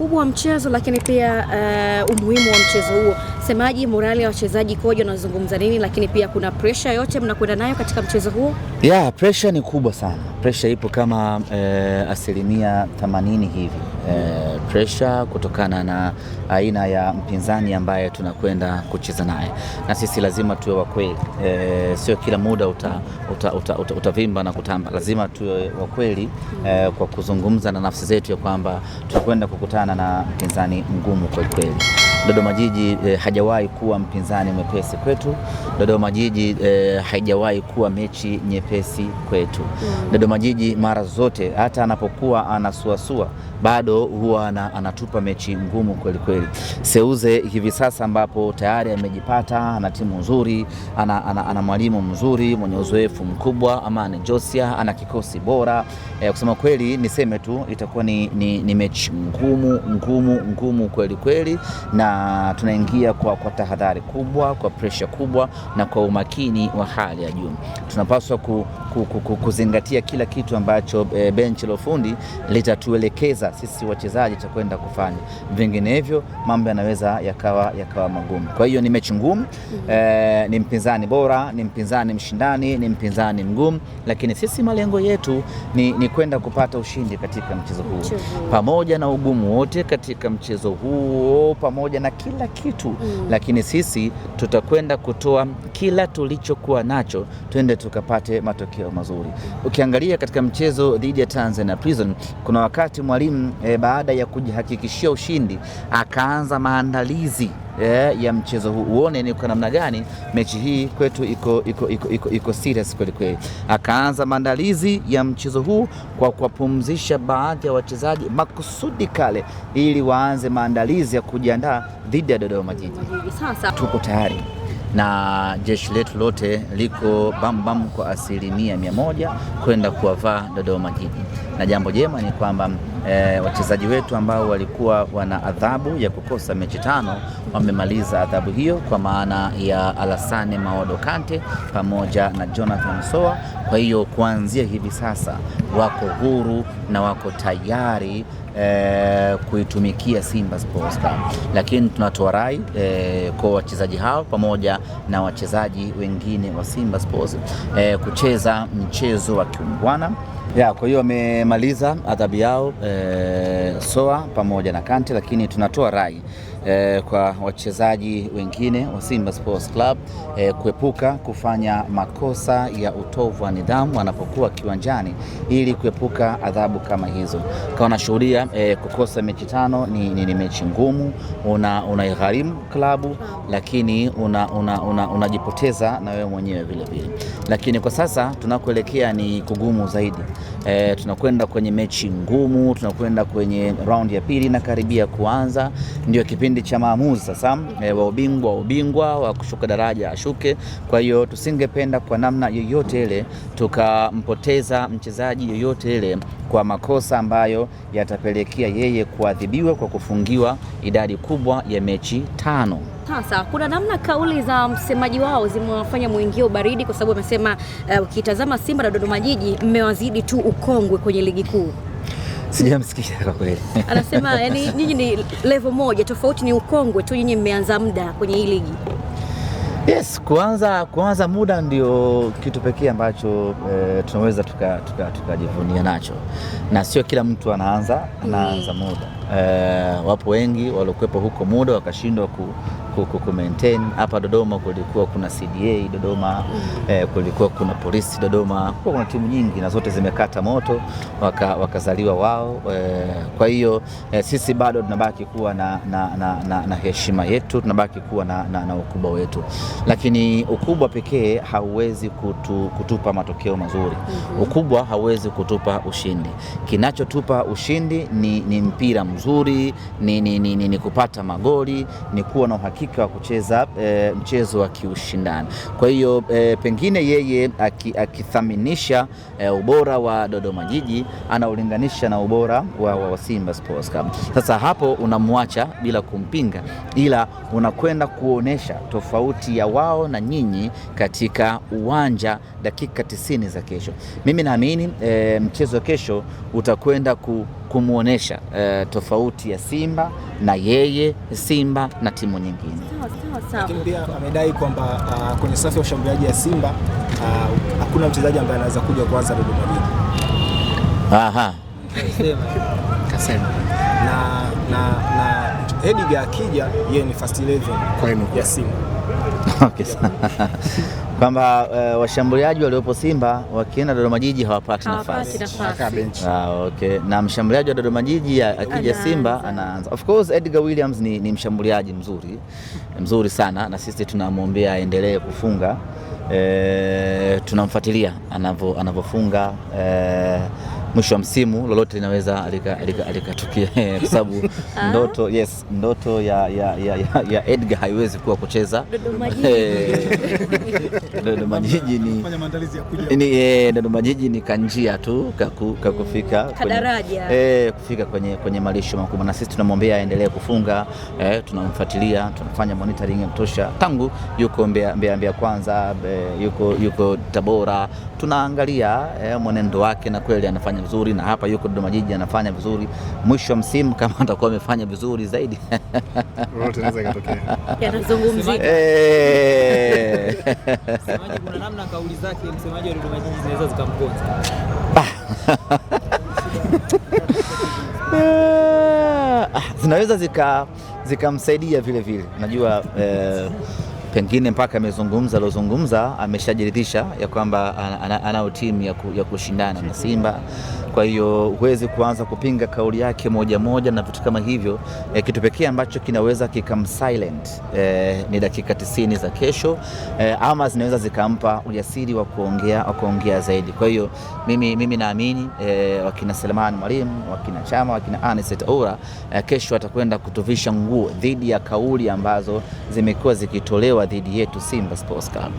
ukubwa wa mchezo, lakini pia umuhimu wa mchezo huo. Semaji morali ya wachezaji koje, wanazungumza nini, lakini pia kuna pressure yote mnakwenda nayo katika mchezo huo? Yeah, pressure ni kubwa sana. Pressure ipo kama 80% hivi. Pressure kutokana na aina ya mpinzani ambaye tunakwenda kucheza naye, na sisi lazima tuwe wa kweli. Sio kila muda utavimba na kutamba. Lazima tuwe wa kweli kwa kuzungumza na nafsi zetu ya kwamba tunakwenda kukutana na mpinzani mgumu kwa kweli. Dodoma Jiji hajawahi kuwa mpinzani mwepesi kwetu. Dodoma Jiji haijawahi kuwa mechi nyepesi kwetu. Dodoma Jiji mara zote hata anapokuwa anasuasua bado huwa anatupa mechi ngumu kweli kweli. Seuze hivi sasa ambapo tayari amejipata, ana timu nzuri, ana mwalimu mzuri mwenye uzoefu mkubwa, Amani Josia, ana kikosi bora. Kusema kweli niseme tu itakuwa ni mechi ngumu kweli kweli, na tunaingia kwa tahadhari kubwa, kwa pressure kubwa na kwa umakini wa hali ya juu. Tunapaswa kuzingatia kila kitu ambacho benchi la ufundi litatuelekeza sisi wachezaji cha kwenda kufanya. Vinginevyo mambo yanaweza yakawa magumu. Kwa hiyo ni mechi ngumu, ni mpinzani bora, ni mpinzani mshindani, ni mpinzani mgumu, lakini sisi malengo yetu ni kwenda kupata ushindi katika mchezo huu. Pamoja na ugumu wote katika mchezo huu, pamoja na kila kitu, lakini sisi tutakwenda kutoa kila tulichokuwa nacho, twende tukapate matokeo mazuri. Ukiangalia katika mchezo dhidi ya Tanzania Prison, kuna wakati mwalimu baada ya kujihakikishia ushindi akaanza maandalizi ya mchezo huu. Uone ni kwa namna gani mechi hii kwetu iko serious kweli kweli. Akaanza maandalizi ya mchezo huu kwa kuwapumzisha baadhi ya wachezaji makusudi kale, ili waanze maandalizi ya kujiandaa dhidi ya Dodoma Jiji. Sasa tuko tayari na jeshi letu lote liko bam kwa 100% kwenda kuwavaa Dodoma Jiji, na jambo jema ni kwamba wachezaji wetu ambao walikuwa wana adhabu ya kukosa mechi 5 wamemaliza adhabu hiyo, kwa maana ya Alassane Maodo Kante pamoja na Jonathan Soa. Kwa hiyo kuanzia hivi sasa wako huru na wako tayari kuitumikia Simba Sports Club. Lakini tunatoa rai kwa wachezaji hao pamoja na wachezaji wengine wa Simba Sports kucheza mchezo wa kiungwana. Kwa hiyo wamemaliza adhabu yao Soa pamoja na Kante, lakini tunatoa rai kwa wachezaji wengine wa Simba Sports Club kuepuka kufanya makosa ya utovu wa nidhamu wanapokuwa kiwanjani, ili kuepuka adhabu kama hizo. Kama unashuhudia kukosa mechi 5 ni mechi ngumu, unaigharimu klabu, lakini unajipoteza na wewe mwenyewe vile vile. Lakini kwa sasa tunakoelekea ni kugumu zaidi. Tunakwenda kwenye mechi ngumu, tunakwenda kwenye round ya pili na karibia kuanza, ndio kipindi cha maamuzi sasa, wa ubingwa wa kushuka daraja ashuke. Kwa hiyo tusingependa kwa namna yoyote ile tukampoteza mchezaji yoyote ile kwa makosa ambayo yatapelekea yeye kuadhibiwa kwa kufungiwa idadi kubwa ya mechi 5. Sasa kuna namna kauli za msemaji wao zimewafanya muingio baridi, kwa sababu amesema ukitazama Simba na Dodoma Jiji mmewazidi tu ukongwe kwenye ligi kuu. Sijamsikia kwa kweli. Anasema yani nyinyi ni level moja, tofauti ni ukongwe tu, nyinyi mmeanza muda kwenye hii ligi. Yes, kuanza muda ndio kitu pekee ambacho tunaweza tukajivunia nacho, na sio kila mtu anaanza muda. Wapo wengi waliokuwepo huko muda wakashindwa ku maintain. Hapa Dodoma kulikuwa kuna CDA Dodoma, kulikuwa kuna polisi Dodoma, kuna timu nyingi na zote zimekata moto wakazaliwa wao. Kwa hiyo sisi bado tunabaki kuwa na heshima yetu, tunabaki kuwa na ukubwa wetu, lakini ukubwa pekee hauwezi kutupa matokeo mazuri. Ukubwa hauwezi kutupa ushindi. Kinachotupa ushindi ni mpira mzuri, ni kupata magoli, ni kuwa na uhakika wa kucheza mchezo wa kiushindani. Kwa hiyo pengine yeye akithaminisha ubora wa Dodoma Jiji anaulinganisha na ubora wa Simba Sports Club. Sasa hapo unamwacha bila kumpinga, ila unakwenda kuonesha tofauti ya wao na nyinyi katika uwanja dakika 90 za kesho. Mimi naamini mchezo wa kesho utakwenda kumuonesha tofauti ya Simba na yeye, Simba na timu nyingine. Lakini pia amedai kwamba kwenye safu ya ushambuliaji ya Simba hakuna mchezaji ambaye anaweza kuja kuanza Dodoma Jiji. Aha. Kasema. Na Edgar akija yeye ni first 11 ya Simba. Okay. Kwamba washambuliaji waliopo Simba wakienda Dodoma Jiji hawapati nafasi. Okay. Na mshambuliaji wa Dodoma Jiji akija Simba anaanza. Of course Edgar Williams ni mshambuliaji mzuri sana, na sisi tunamwombea aendelee kufunga. Tunamfuatilia anavyofunga. Mwisho wa msimu lolote linaweza likatukia kwa sababu ndoto ya Edgar haiwezi kuwa kucheza Dodoma Jiji. Dodoma Jiji ni kanjia tu kakufika kufika kwenye malisho makubwa, na sisi tunamwombea aendelee kufunga. Tunamfuatilia, tunafanya monitoring ya mtosha tangu yuko Mbeya Kwanza, yuko Tabora, tunaangalia mwenendo wake, na kweli anafanya vizuri, na hapa yuko Dodoma Jiji anafanya vizuri. Mwisho wa msimu kama atakuwa amefanya vizuri zaidi lolote linaweza ikatokea. Yanazungumzika. Msemaji, kuna namna kauli zake msemaji wa Dodoma Jiji zinaweza zikamponza. Zinaweza zikamsaidia vile. Najua pengine mpaka alozungumza ameshajiridhisha ya kwamba anao timu ya kushindana na Simba. Kwa hiyo huwezi kuanza kupinga kauli yake moja na vitu kama hivyo. Kitu pekee ambacho kinaweza kikamsilent ni dakika 90 za kesho, ama zinaweza zikampa ujasiri wa kuongea zaidi. Kwa hiyo mimi naamini wakina Selemani Mwalimu, wakina Chama, wakina Anicet Oura kesho atakwenda kutuvisha nguo dhidi ya kauli ambazo zimekuwa zikitolewa dhidi yetu Simba Sports Club.